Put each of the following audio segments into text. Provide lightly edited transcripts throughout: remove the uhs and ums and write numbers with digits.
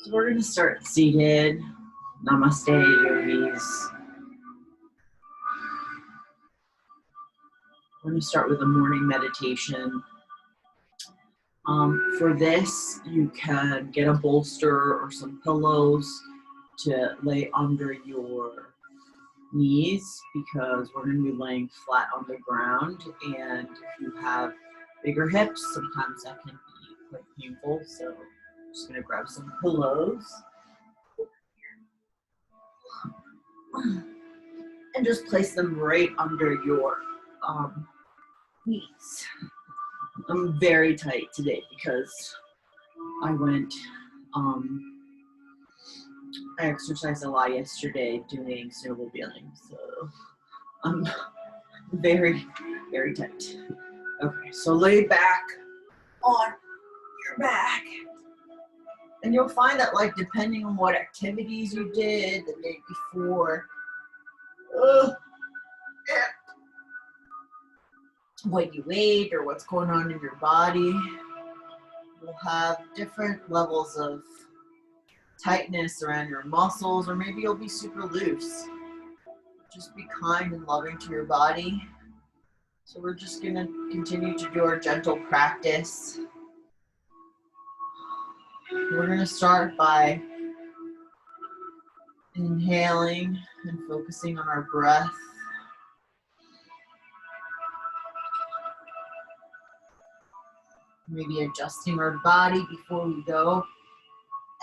So we're going to start seated. Namaste, yogis. We're going to start with a morning meditation. For this, you can get a bolster or some pillows to lay under your knees because we're going to be laying flat on the ground, and if you have bigger hips, sometimes that can be quite painful. So I'm just going to grab some pillows and just place them right under your knees. I'm very tight today because I exercised a lot yesterday doing snowmobiling, so I'm very, very tight. Okay, so lay back on your back. And you'll find that, like, depending on what activities you did the day before, what you ate or what's going on in your body, you'll have different levels of tightness around your muscles, or maybe you'll be super loose. Just be kind and loving to your body. So we're just going to continue to do our gentle practice. We're going to start by inhaling and focusing on our breath. Maybe adjusting our body before we go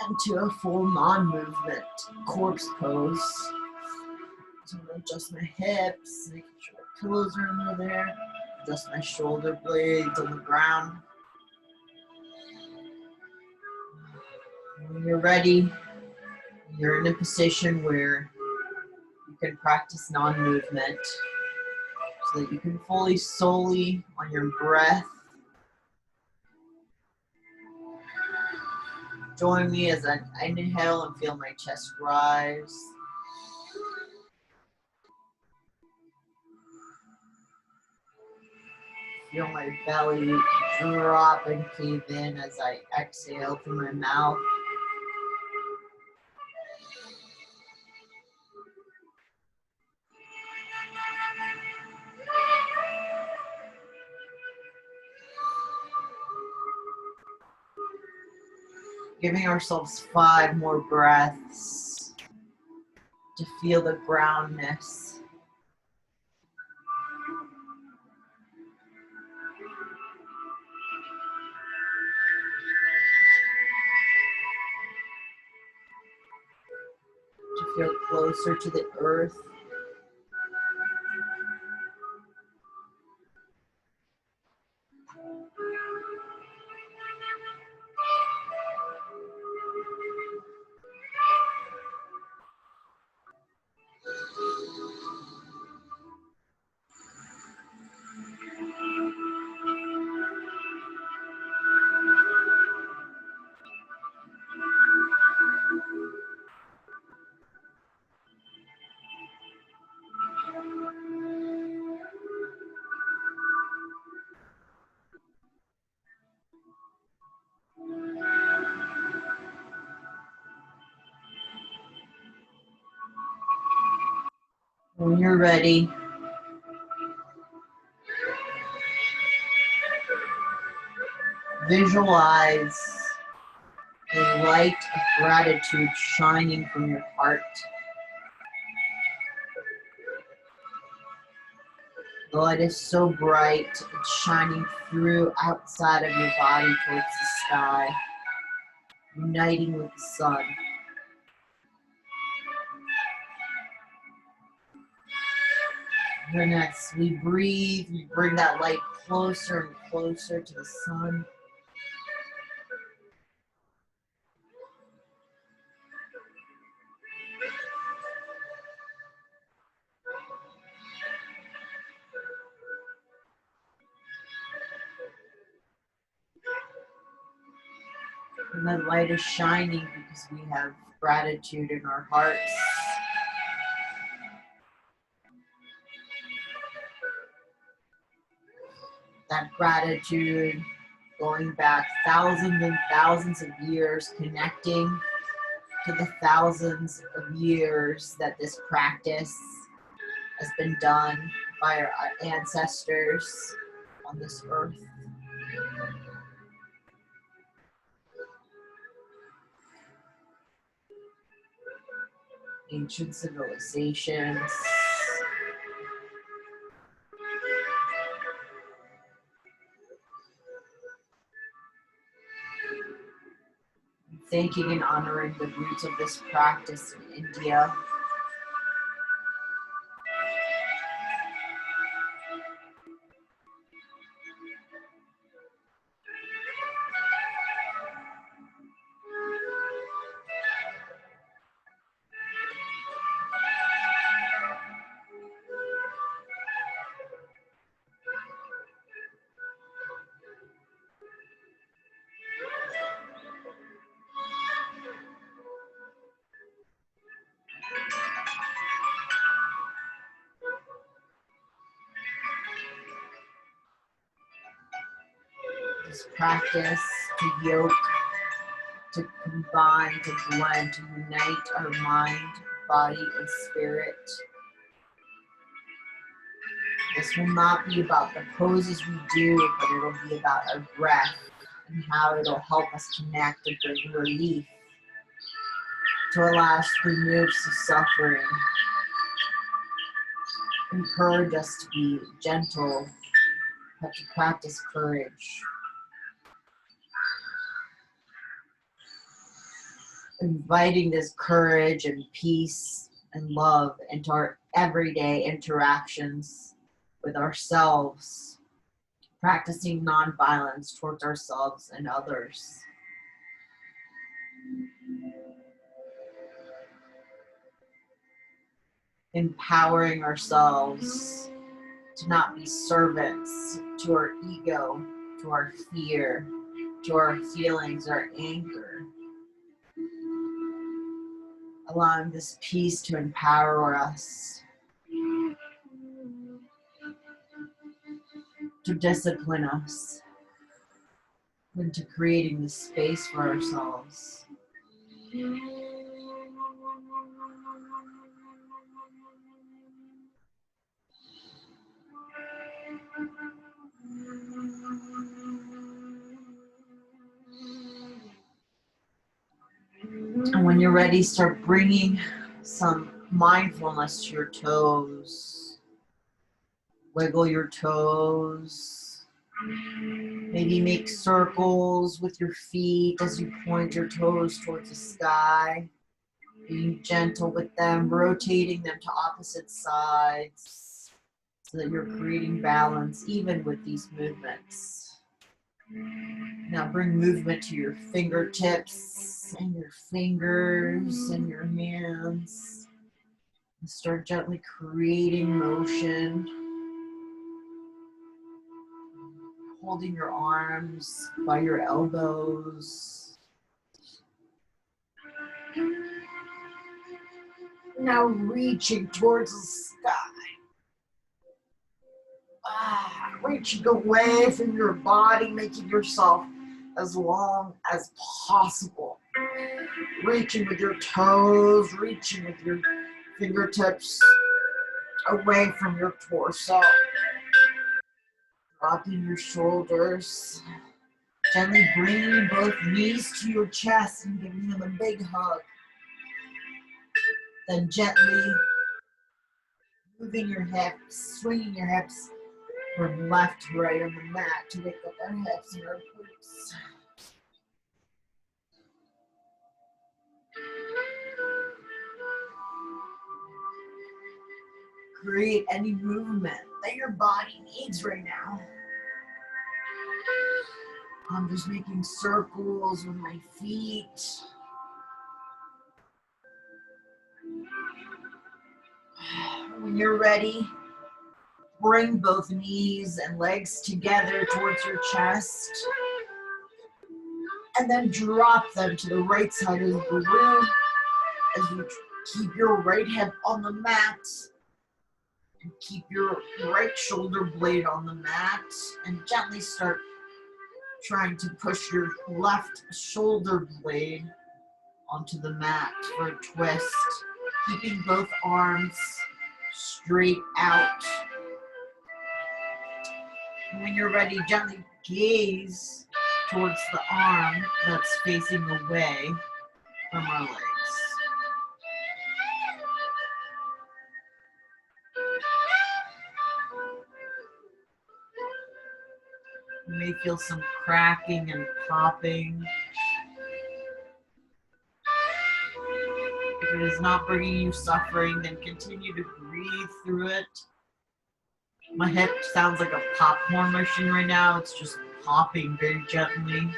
into a full non-movement corpse pose. So I'm going to adjust my hips, making sure the pillows are under there. Adjust my shoulder blades on the ground. When you're ready, you're in a position where you can practice non-movement so that you can focus solely on your breath. Join me as I inhale and feel my chest rise. Feel my belly drop and cave in as I exhale through my mouth. Giving ourselves 5 more breaths to feel the groundness. To feel closer to the earth. When you're ready, visualize the light of gratitude shining from your heart. The light is so bright, it's shining through outside of your body towards the sky, uniting with the sun. And as we breathe, we bring that light closer and closer to the sun. And that light is shining because we have gratitude in our hearts. That gratitude going back thousands and thousands of years, connecting to the thousands of years that this practice has been done by our ancestors on this earth. Ancient civilizations. Thanking and honoring the roots of this practice in India. This practice to yoke, to combine, to blend, to unite our mind, body, and spirit. This will not be about the poses we do, but it will be about our breath and how it'll help us connect and bring relief, to allow us to remove some suffering, encourage us to be gentle, but to practice courage. Inviting this courage and peace and love into our everyday interactions with ourselves, practicing nonviolence towards ourselves and others. Empowering ourselves to not be servants to our ego, to our fear, to our feelings, our anger. Allowing this peace to empower us, to discipline us, into creating this space for ourselves. And when you're ready, start bringing some mindfulness to your toes. Wiggle your toes. Maybe make circles with your feet as you point your toes towards the sky. Being gentle with them, rotating them to opposite sides so that you're creating balance even with these movements. Now bring movement to your fingertips and your fingers and your hands. And start gently creating motion. Holding your arms by your elbows. Now reaching towards the sky. Reaching away from your body, making yourself as long as possible. Reaching with your toes, reaching with your fingertips away from your torso. Dropping your shoulders. Gently bringing both knees to your chest and giving them a big hug. Then gently moving your hips, swinging your hips from left to right on the mat to wake up our hips and our glutes. Create any movement that your body needs right now. I'm just making circles with my feet. When you're ready, bring both knees and legs together towards your chest. And then drop them to the right side of the room as you keep your right hip on the mat. And keep your right shoulder blade on the mat. And gently start trying to push your left shoulder blade onto the mat for a twist, keeping both arms straight out. And when you're ready, gently gaze towards the arm that's facing away from our legs. You may feel some cracking and popping. If it is not bringing you suffering, then continue to breathe through it. My hip sounds like a popcorn machine right now. It's just popping very gently.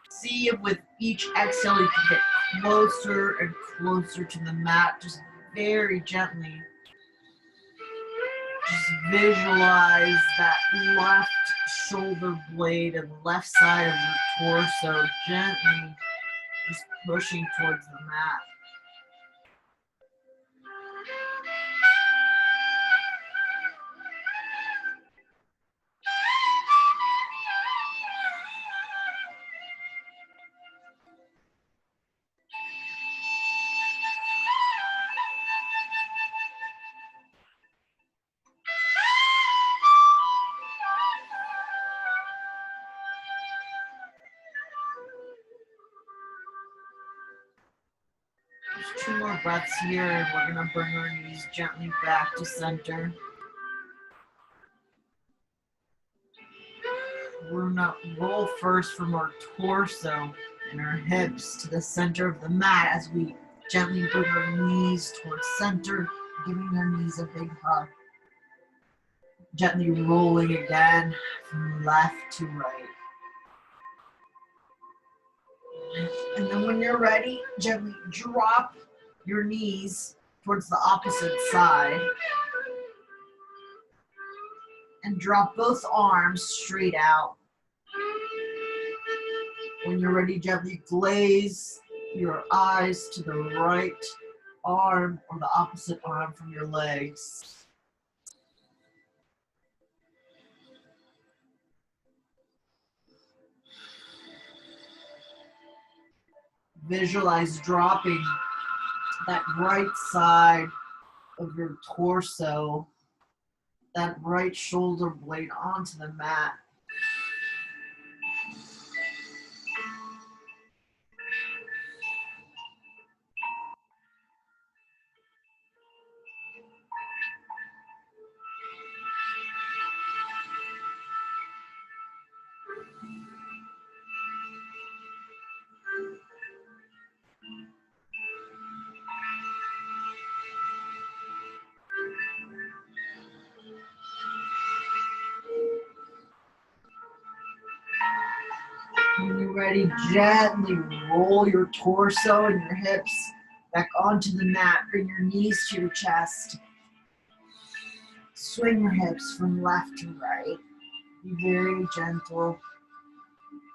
See if with each exhale you can get closer and closer to the mat, just very gently. Just visualize that left shoulder blade and left side of your torso gently just pushing towards the mat. Just 2 more breaths here, and we're going to bring our knees gently back to center. We're going to roll first from our torso and our hips to the center of the mat as we gently bring our knees towards center, giving our knees a big hug. Gently rolling again from left to right. And then when you're ready, gently drop your knees towards the opposite side. And drop both arms straight out. When you're ready, gently glaze your eyes to the right arm or the opposite arm from your legs. Visualize dropping that right side of your torso, that right shoulder blade onto the mat. When you're ready, gently roll your torso and your hips back onto the mat. Bring your knees to your chest. Swing your hips from left to right. Be very gentle,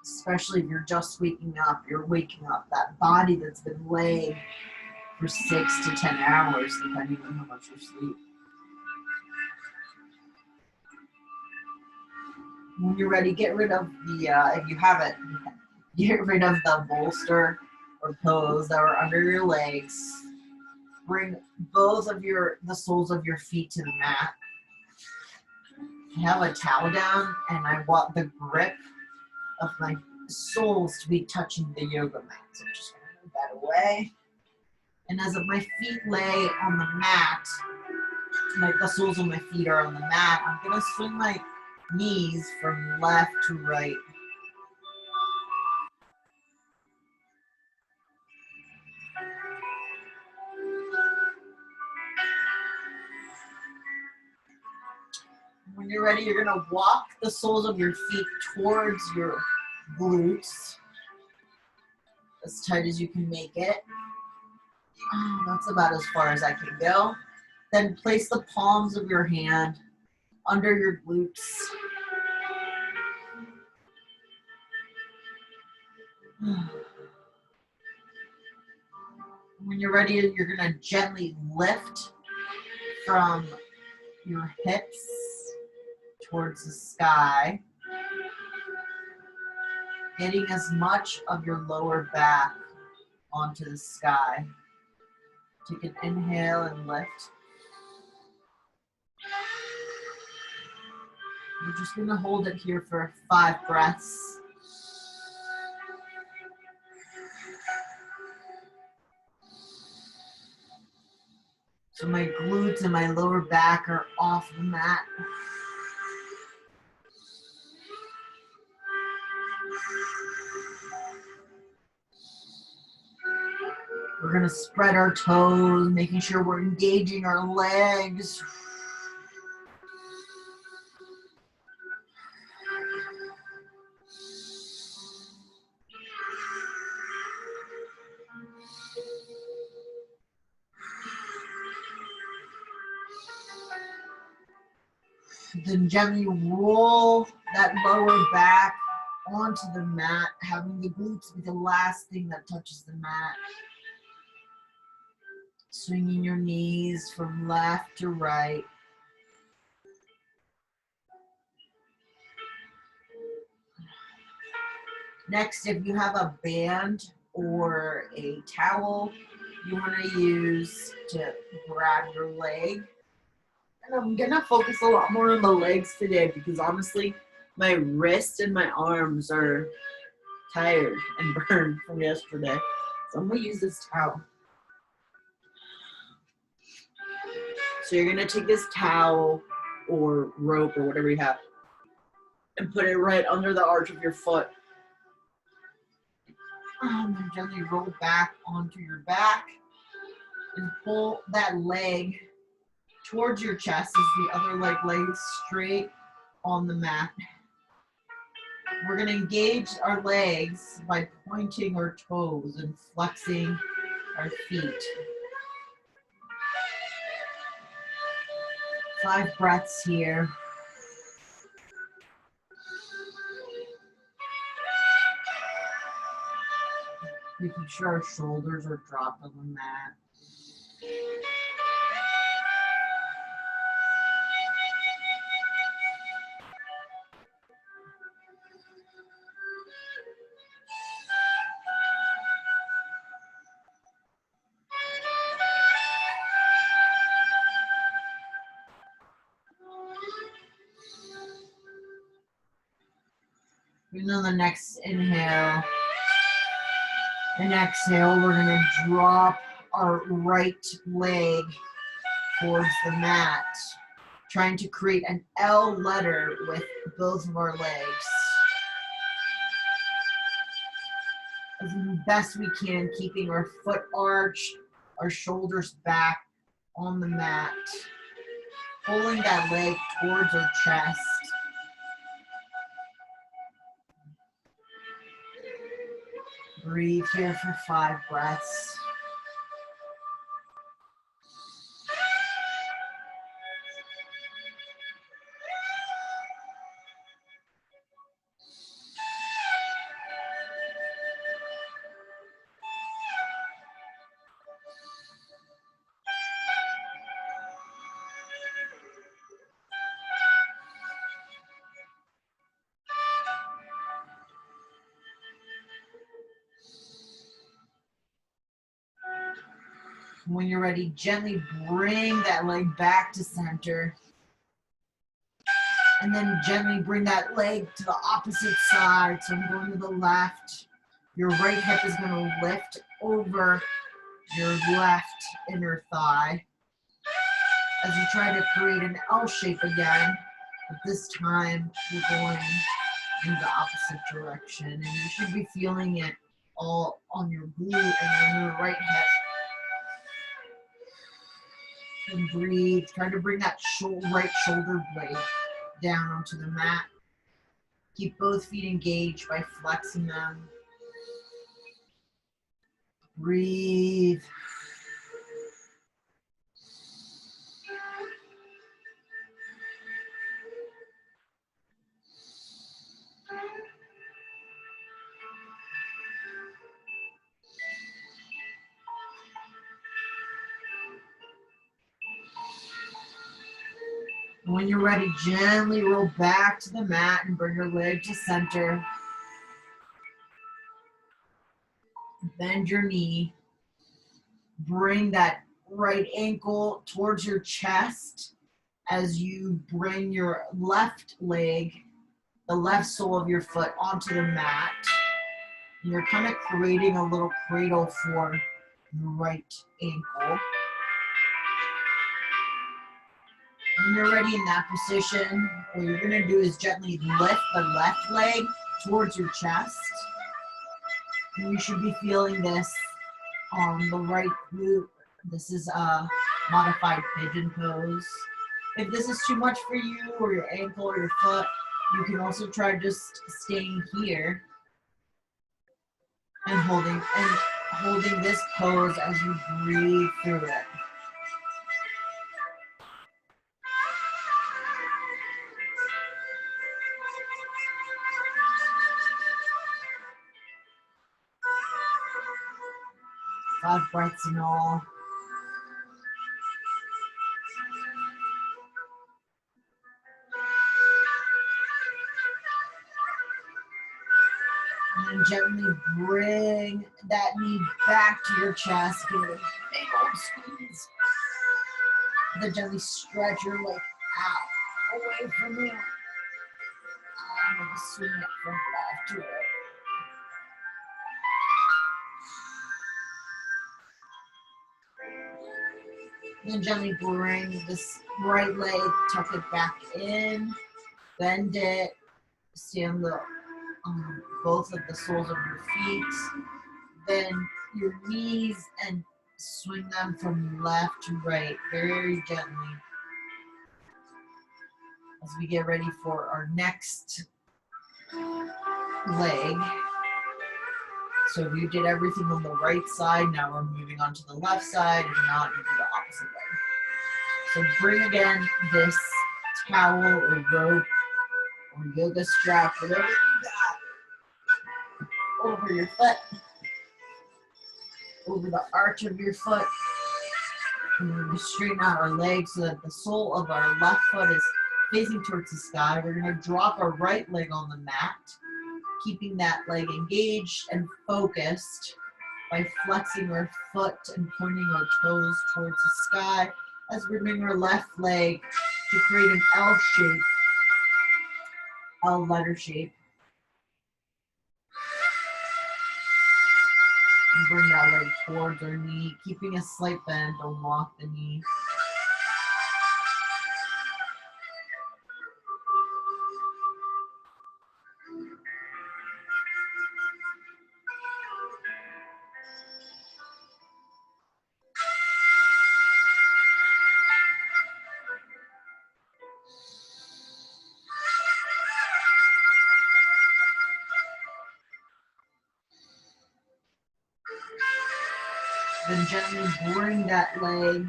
especially if you're just waking up. You're waking up that body that's been laying for 6 to 10 hours, depending on how much you sleep. When you're ready, get rid of the, if you have it, get rid of the bolster or pillows that are under your legs. Bring both of the soles of your feet to the mat. I have a towel down, and I want the grip of my soles to be touching the yoga mat. So I'm just going to move that away. And as my feet lay on the mat, like the soles of my feet are on the mat, I'm going to swing my knees from left to right. When you're ready, you're going to walk the soles of your feet towards your glutes, as tight as you can make it. That's about as far as I can go. Then place the palms of your hand under your glutes. When you're ready, you're gonna gently lift from your hips towards the sky, getting as much of your lower back onto the sky. Take an inhale and lift. We're just gonna hold it here for 5 breaths. So my glutes and my lower back are off the mat. We're gonna spread our toes, making sure we're engaging our legs. Then gently roll that lower back onto the mat, having the glutes be the last thing that touches the mat. Swinging your knees from left to right. Next, if you have a band or a towel you want to use to grab your leg. And I'm gonna focus a lot more on the legs today because honestly, my wrists and my arms are tired and burned from yesterday. So I'm gonna use this towel. So you're gonna take this towel or rope or whatever you have and put it right under the arch of your foot. And then gently roll back onto your back and pull that leg towards your chest as the other leg lays straight on the mat. We're going to engage our legs by pointing our toes and flexing our feet. 5 breaths here. Making sure our shoulders are dropped on the mat. And on the next inhale and exhale, we're going to drop our right leg towards the mat, trying to create an L letter with both of our legs. As best we can, keeping our foot arched, our shoulders back on the mat, pulling that leg towards our chest. Breathe here for 5 breaths. When you're ready, gently bring that leg back to center. And then gently bring that leg to the opposite side. So I'm going to the left. Your right hip is going to lift over your left inner thigh as you try to create an L shape again. But this time, you're going in the opposite direction. And you should be feeling it all on your glute and on your right hip. And breathe. Try to bring that right shoulder blade down onto the mat. Keep both feet engaged by flexing them. Breathe. And when you're ready, gently roll back to the mat and bring your leg to center. Bend your knee. Bring that right ankle towards your chest as you bring your left leg, the left sole of your foot onto the mat. And you're kind of creating a little cradle for your right ankle. When you're ready in that position, what you're going to do is gently lift the left leg towards your chest. And you should be feeling this on the right glute. This is a modified pigeon pose. If this is too much for you or your ankle or your foot, you can also try just staying here and holding this pose as you breathe through it. Five breaths in all. And then gently bring that knee back to your chest. Give it a big old squeeze. Then gently stretch your leg out, away from you. I'm going to swing it from left to right. Then gently bring this right leg, tuck it back in, bend it, stand both of the soles of your feet, then your knees, and swing them from left to right, very gently. As we get ready for our next leg. So we did everything on the right side, now we're moving on to the left side, and not into the opposite leg. So bring again this towel or rope or yoga strap, whatever you got, over your foot, over the arch of your foot. And we're going to straighten out our legs so that the sole of our left foot is facing towards the sky. We're going to drop our right leg on the mat, keeping that leg engaged and focused by flexing our foot and pointing our toes towards the sky as we bring our left leg to create an L shape, L letter shape. And bring that leg towards our knee, keeping a slight bend, don't lock the knee. Then gently bring that leg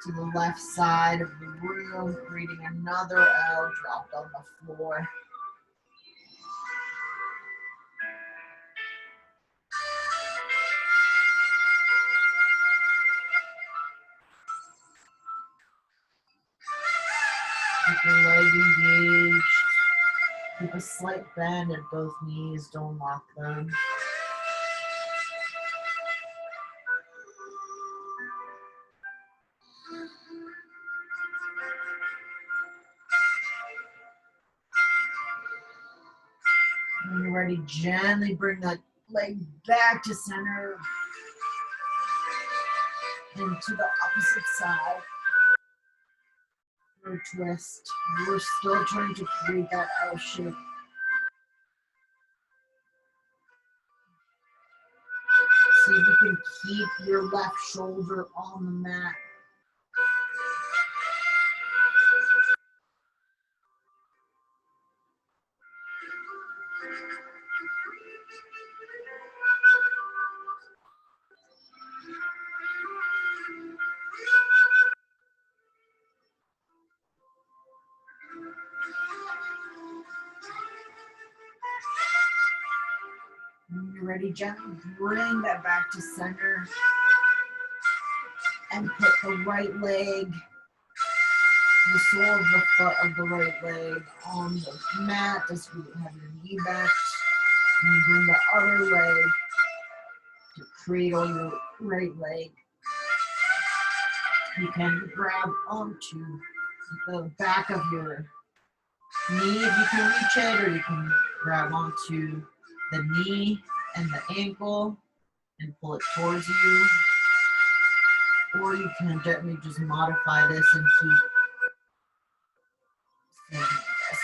to the left side of the room, creating another L dropped on the floor. Keep your leg engaged. Keep a slight bend at both knees, don't lock them. When you're ready, gently bring that leg back to center and to the opposite side. Or twist. We're still trying to create that L shape. See if you can keep your left shoulder on the mat. When you're ready, gently bring that back to center and put the right leg the sole of the foot of the right leg on the mat as you have your knee bent. And you bring the other leg to cradle your right leg. You can grab onto the back of your knee if you can reach it, or you can grab onto the knee and the ankle and pull it towards you. Or you can gently just modify this and keep saying this.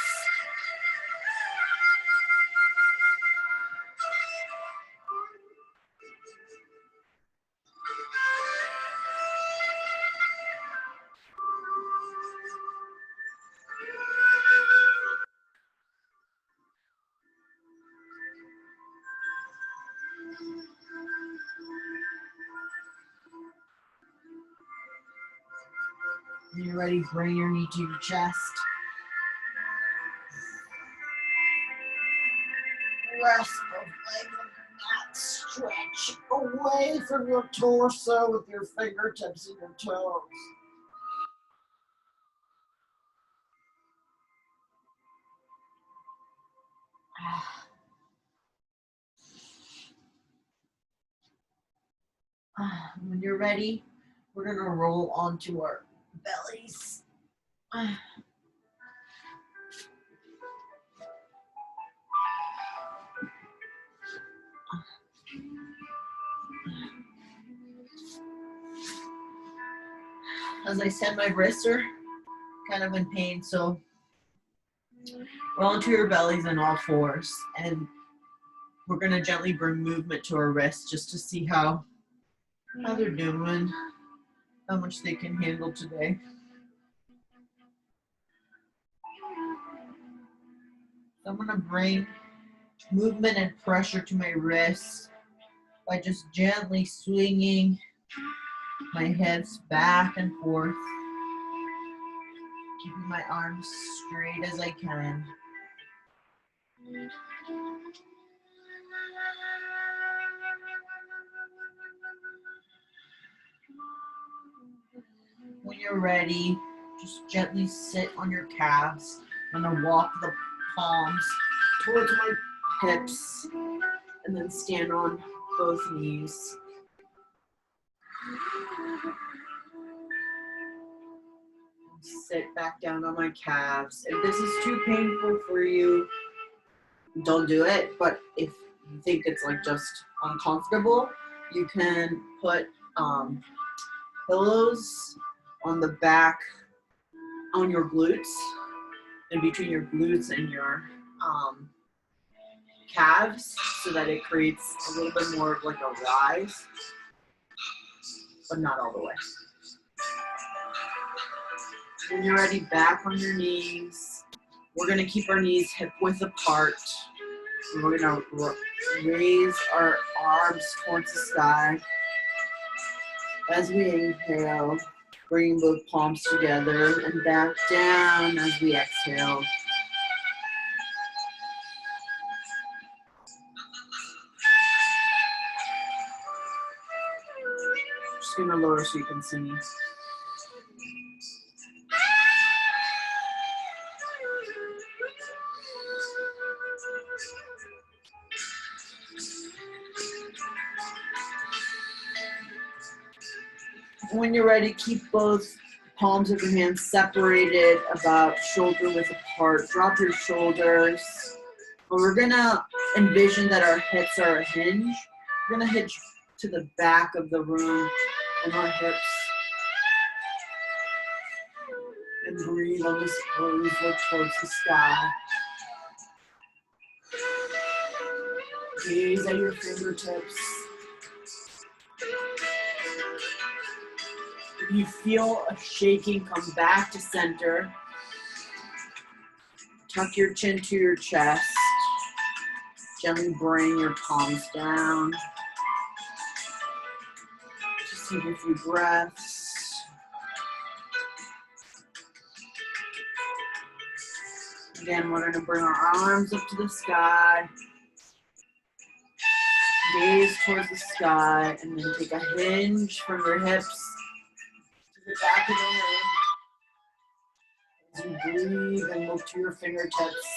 When you're ready, bring your knee to your chest. Rest the leg of the mat. Stretch away from your torso with your fingertips and your toes. When you're ready, we're going to roll onto our bellies. As I said, my wrists are kind of in pain, so roll onto your bellies in all fours, and we're going to gently bring movement to our wrists just to see how they're doing, how much they can handle today. So I'm going to bring movement and pressure to my wrists by just gently swinging my hips back and forth, keeping my arms straight as I can. When you're ready, just gently sit on your calves. I'm gonna walk the palms towards my hips and then stand on both knees. Sit back down on my calves. If this is too painful for you, don't do it. But if you think it's like just uncomfortable, you can put pillows on the back, on your glutes, in between your glutes and your calves, so that it creates a little bit more of like a rise, but not all the way. When you're ready, back on your knees. We're gonna keep our knees hip width apart. And we're gonna raise our arms towards the sky. As we inhale, bring both palms together and back down as we exhale. Just gonna lower so you can see me. When you're ready, keep both palms of your hands separated about shoulder width apart. Drop your shoulders. But we're gonna envision that our hips are a hinge. We're gonna hinge to the back of the room and our hips. And breathe on this pose, look towards the sky. Gaze at your fingertips. If you feel a shaking, come back to center. Tuck your chin to your chest. Gently bring your palms down. Just take a few breaths. Again, we're going to bring our arms up to the sky. Gaze towards the sky, and then take a hinge from your hips to the back of the room. breathe and move to your fingertips.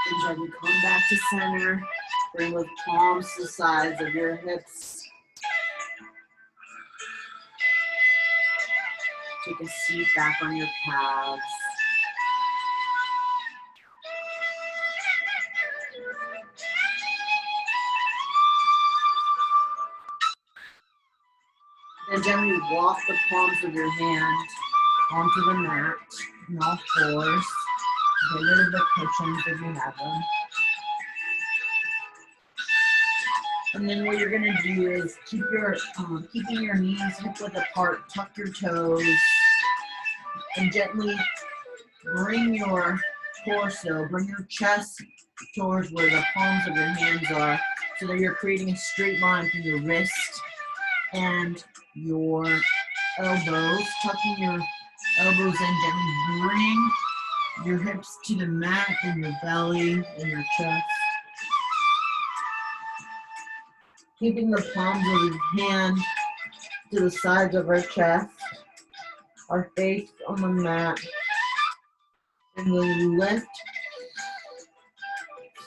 And gently come back to center. Bring with palms to the sides of your hips. Take a seat back on your calves. And gently walk the palms of your hand onto the mat on all fours. Get rid of the cushions if you have them. And then what you're gonna do is keeping your knees hip width apart, tuck your toes, and gently bring your torso, bring your chest towards where the palms of your hands are, so that you're creating a straight line from your wrist and your elbows, tucking your elbows in, gently bring your hips to the mat and your belly and your chest. Keeping the palms of your hand to the sides of our chest, our face on the mat, and then lift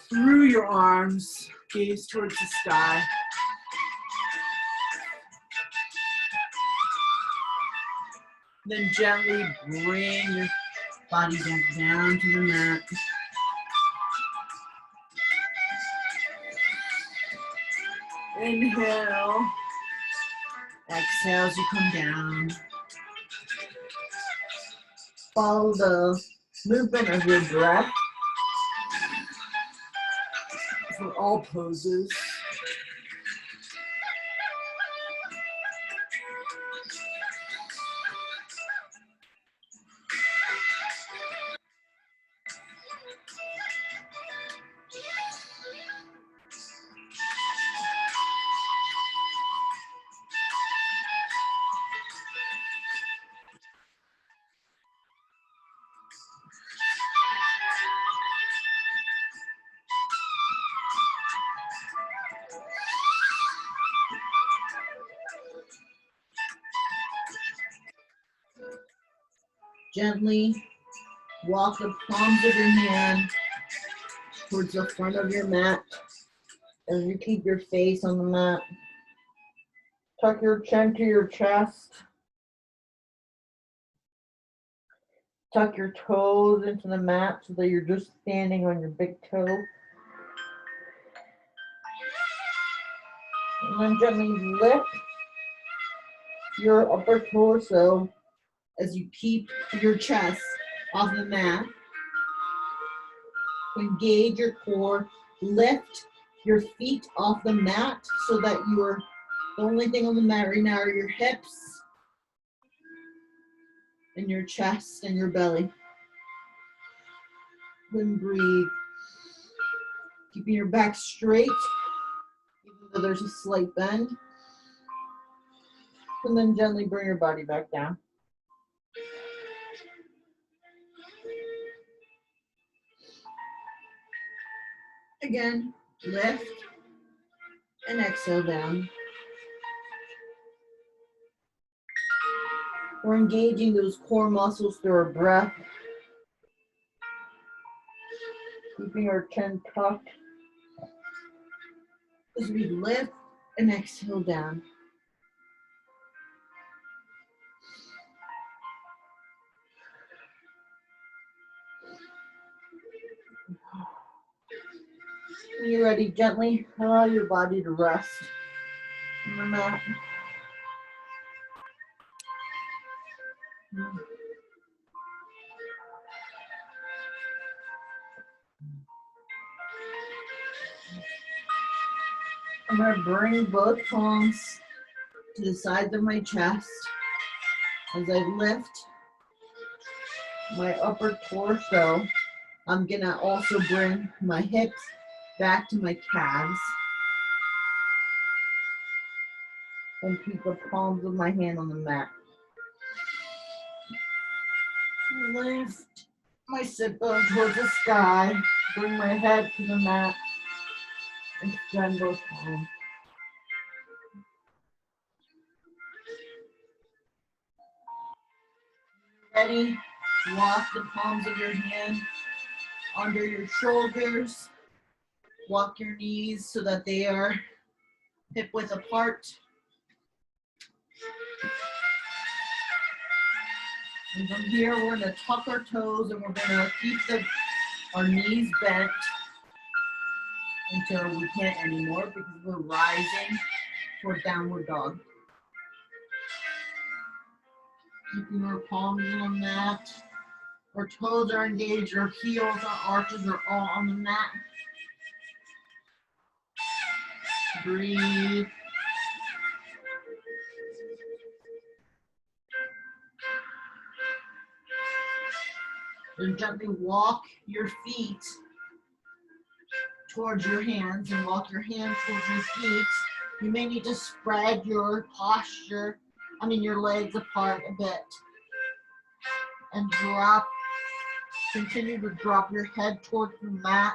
through your arms, gaze towards the sky. Then gently bring your body back down to the mat. Inhale. Exhale as you come down. Follow the movement of your breath for all poses. Gently walk the palms of your hand towards the front of your mat as you keep your face on the mat. Tuck your chin to your chest. Tuck your toes into the mat so that you're just standing on your big toe. And then gently lift your upper torso as you keep your chest off the mat. Engage your core, lift your feet off the mat so that the only thing on the mat right now are your hips and your chest and your belly. Then breathe, keeping your back straight, even though there's a slight bend. And then gently bring your body back down. Again, lift and exhale down. We're engaging those core muscles through our breath, keeping our chin tucked as we lift and exhale down. When you're ready, gently allow your body to rest on the mat. I'm going to bring both palms to the sides of my chest as I lift my upper torso. I'm going to also bring my hips back to my calves and keep the palms of my hand on the mat. Lift my sit bone towards the sky, bring my head to the mat, and extend both palms. ready, walk the palms of your hand under your shoulders. Walk your knees so that they are hip width apart. And from here, we're going to tuck our toes and we're going to keep our knees bent until we can't anymore because we're rising toward downward dog. Keeping our palms on the mat. Our toes are engaged, our heels, our arches are all on the mat. Breathe. Then gently walk your feet towards your hands and walk your hands towards your feet. You may need to spread your posture, your legs apart a bit. And continue to drop your head towards the mat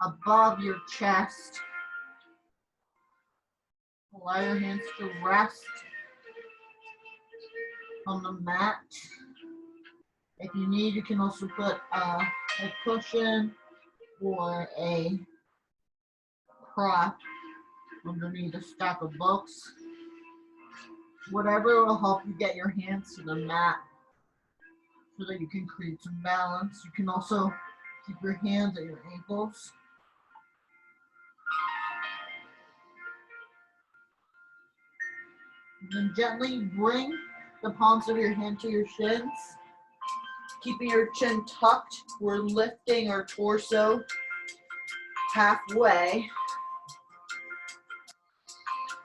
above your chest. Allow your hands to rest on the mat. If you need, you can also put a cushion or a prop underneath a stack of books. Whatever will help you get your hands to the mat so that you can create some balance. You can also keep your hands at your ankles. And then gently bring the palms of your hand to your shins. Keeping your chin tucked, we're lifting our torso halfway.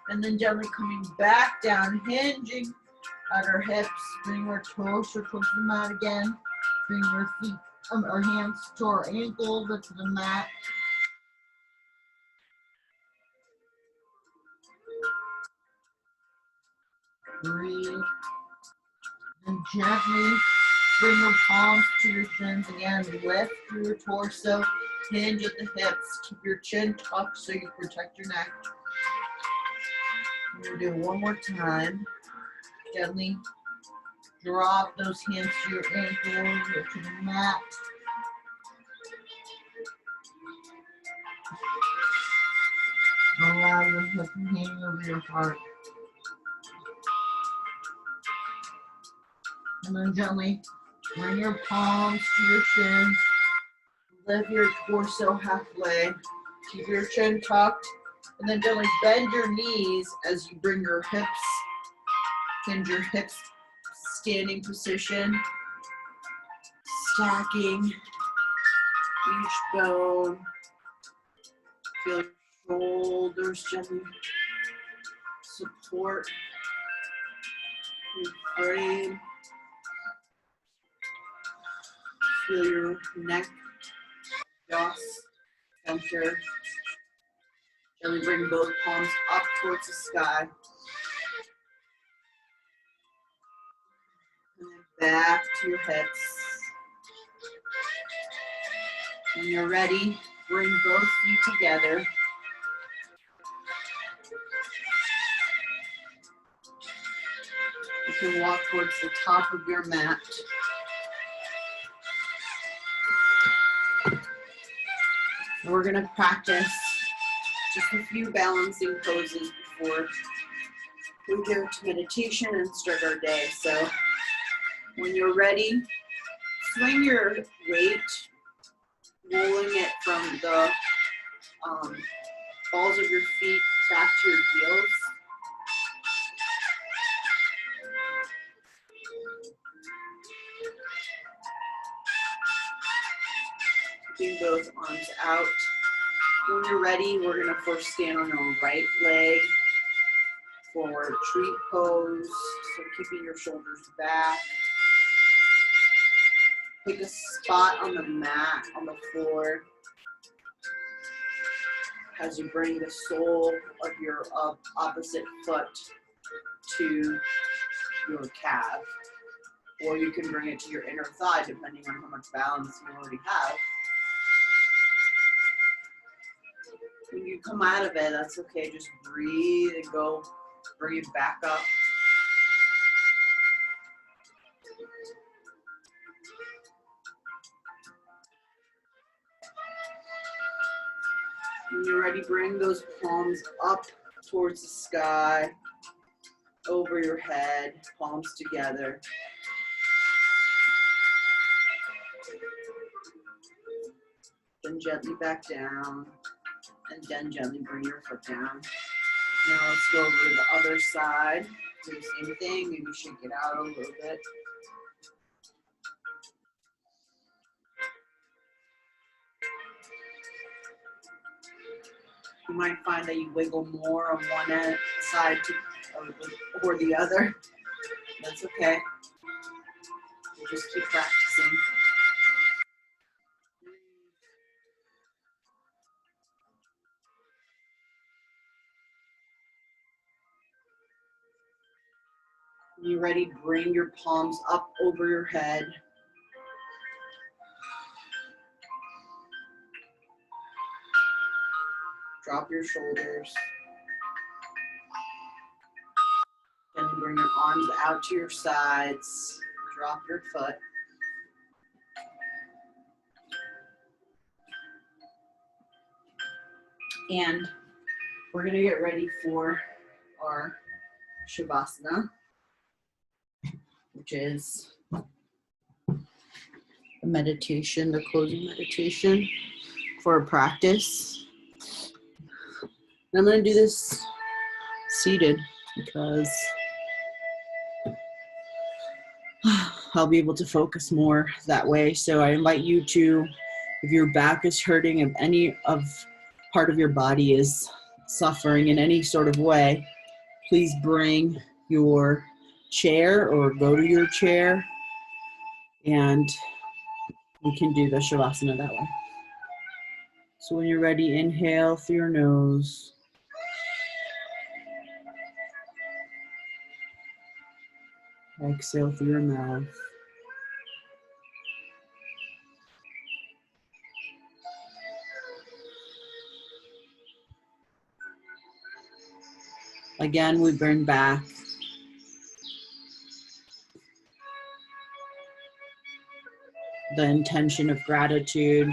And then gently coming back down, hinging at our hips. Bring our torso towards the mat again. Bring our feet, our hands to our ankles or to the mat. Breathe. And gently bring your palms to your shins again. Lift through your torso. Hinge at the hips. Keep your chin tucked so you protect your neck. We're going to do it one more time. Gently drop those hands to your ankles or to the mat. Allow your hip to hang over your heart. And then gently bring your palms to your shins. Lift your torso halfway. Keep your chin tucked. And then gently bend your knees as you bring your hips, hinge your hips, standing position. Stacking each bone. Feel your shoulders gently support your frame. Feel your neck, jaw center. Gently bring both palms up towards the sky. And then back to your hips. When you're ready, bring both feet together. You can walk towards the top of your mat. And we're going to practice just a few balancing poses before we go to meditation and start our day. So when you're ready, swing your weight, rolling it from the balls of your feet back to your heels. Keeping both arms out. When you're ready, we're going to first stand on our right leg for tree pose. So keeping your shoulders back. Pick a spot on the mat, on the floor, as you bring the sole of your opposite foot to your calf. Or you can bring it to your inner thigh, depending on how much balance you already have. When you come out of it, that's okay. Just breathe and go, bring it back up. When you're ready, bring those palms up towards the sky, over your head, palms together. Then gently back down, and then gently bring your foot down. Now let's go over to the other side. Do the same thing, maybe shake it out a little bit. You might find that you wiggle more on one side or the other. That's okay. You just keep practicing. When you're ready, bring your palms up over your head. Drop your shoulders. Then bring your arms out to your sides. Drop your foot. And we're going to get ready for our Shavasana, which is a meditation, the closing meditation for our practice. And I'm going to do this seated because I'll be able to focus more that way. So I invite you to, if your back is hurting, if any of part of your body is suffering in any sort of way, please bring your chair or go to your chair and we can do the Shavasana that way. So when you're ready, inhale through your nose. Exhale through your mouth. Again, we bring back the intention of gratitude.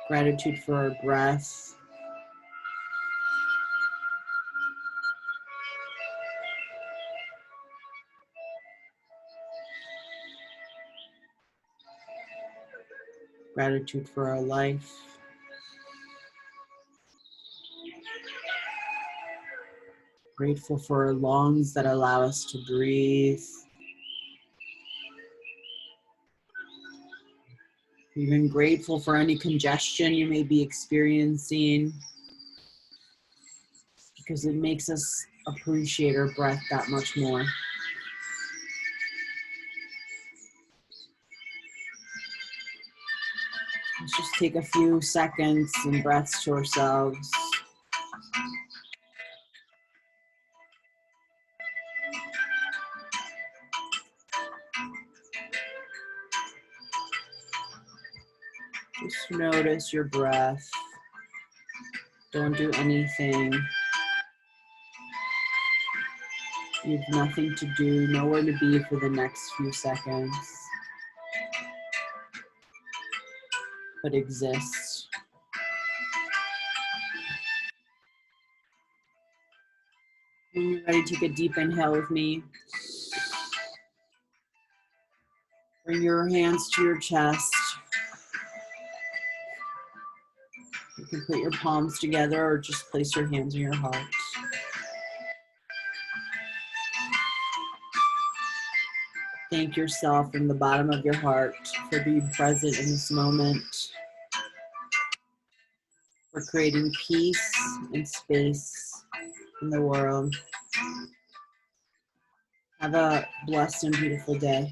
Gratitude for our breath. Gratitude for our life. Grateful for our lungs that allow us to breathe. Even grateful for any congestion you may be experiencing, because it makes us appreciate our breath that much more. Let's just take a few seconds and breaths to ourselves. Just notice your breath. Don't do anything. You have nothing to do, nowhere to be for the next few seconds, but exist. When you're ready, take a deep inhale with me. Bring your hands to your chest. You can put your palms together or just place your hands on your heart. Thank yourself from the bottom of your heart for being present in this moment, for creating peace and space in the world. Have a blessed and beautiful day.